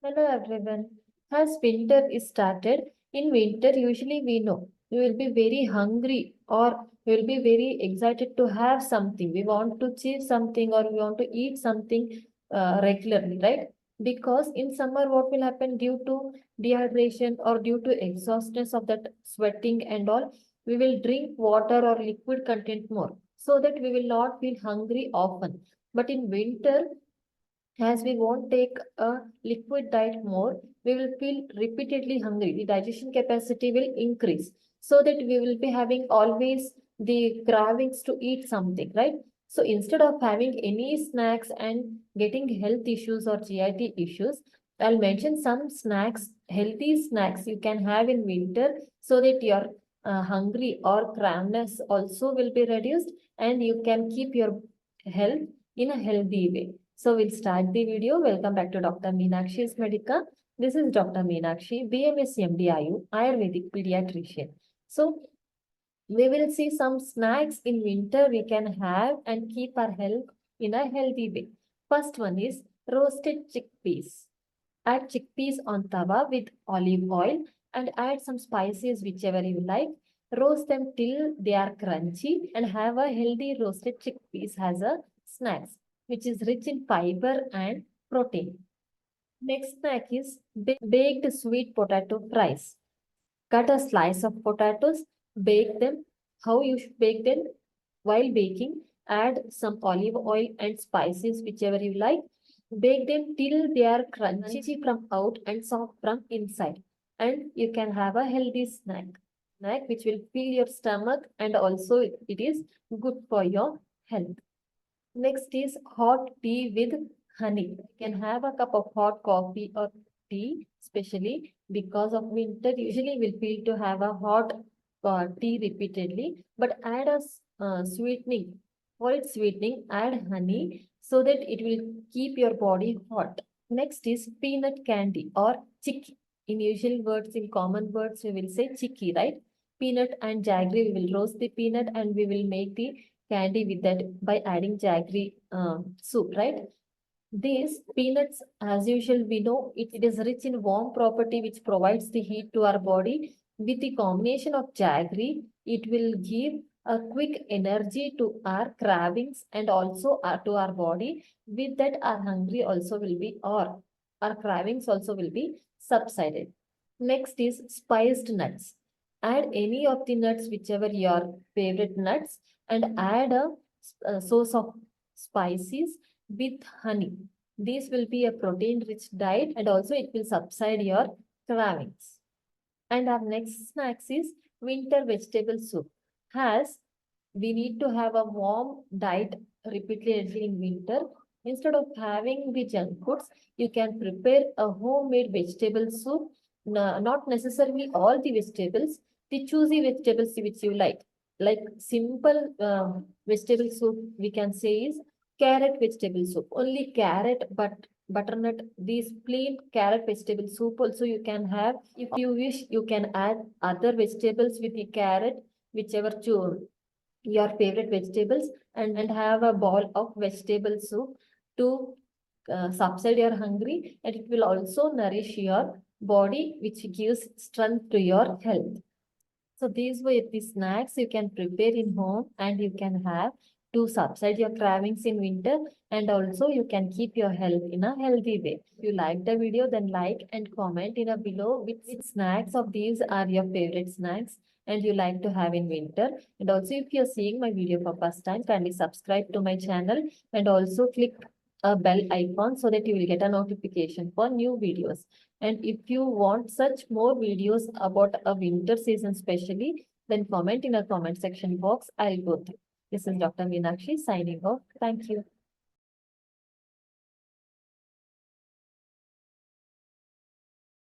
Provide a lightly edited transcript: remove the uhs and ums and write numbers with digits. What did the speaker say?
Hello everyone. As winter is started, in winter usually we know we will be very hungry or we will be very excited to have something. We want to achieve something or we want to eat something regularly, right? Because in summer, what will happen due to dehydration or due to exhaustion of that sweating and all, we will drink water or liquid content more so that we will not feel hungry often. But in winter, as we won't take a liquid diet more, we will feel repeatedly hungry. The digestion capacity will increase so that we will be having always the cravings to eat something, right? So instead of having any snacks and getting health issues or GIT issues, I'll mention some snacks, healthy snacks you can have in winter so that your hungry or crampness also will be reduced and you can keep your health in a healthy way. So we'll start the video. Welcome back to Dr. Meenakshi's Medica. This is Dr. Meenakshi, BMS MDIU, Ayurvedic pediatrician. So we will see some snacks in winter we can have and keep our health in a healthy way. First one is roasted chickpeas. Add chickpeas on tawa with olive oil and add some spices whichever you like. Roast them till they are crunchy and have a healthy roasted chickpeas as a snacks, which is rich in fiber and protein. Next snack is baked sweet potato fries. Cut a slice of potatoes, bake them. How you should bake them? While baking, add some olive oil and spices, whichever you like. Bake them till they are crunchy from out and soft from inside. And you can have a healthy snack which will fill your stomach and also it is good for your health. Next is hot tea with honey. You can have a cup of hot coffee or tea, especially because of winter. Usually, we'll feel to have a hot tea repeatedly, but add a sweetening. For its sweetening, add honey so that it will keep your body hot. Next is peanut candy or chikki. In usual words, in common words, we will say chikki, right? Peanut and jaggery, we will roast the peanut and we will make the candy with that by adding jaggery soup, right? These peanuts, as usual, we know it is rich in warm property which provides the heat to our body. With the combination of jaggery, it will give a quick energy to our cravings and also to our body. With that, our hungry also will be, or our cravings also will be subsided. Next is spiced nuts. Add any of the nuts, whichever your favorite nuts, and add a source of spices with honey. This will be a protein-rich diet and also it will subside your cravings. And our next snacks is winter vegetable soup. As we need to have a warm diet repeatedly in winter, instead of having the junk foods, you can prepare a homemade vegetable soup. Not necessarily all the vegetables, the choosy vegetables which you like. Like simple vegetable soup, we can say is carrot vegetable soup. Only carrot, but butternut, these plain carrot vegetable soup also you can have. If you wish, you can add other vegetables with the carrot, whichever your favorite vegetables, and have a bowl of vegetable soup to subside your hungry, and it will also nourish your body, which gives strength to your health. So these were the snacks you can prepare in home and you can have to subside your cravings in winter, and also you can keep your health in a healthy way. If you like the video, then like and comment in a below which snacks of these are your favorite snacks and you like to have in winter. And also if you're seeing my video for first time, kindly subscribe to my channel and also click a bell icon so that you will get a notification for new videos. And if you want such more videos about a winter season specially, then comment in a comment section box. I'll go through. This is Dr. Meenakshi signing off. Thank you.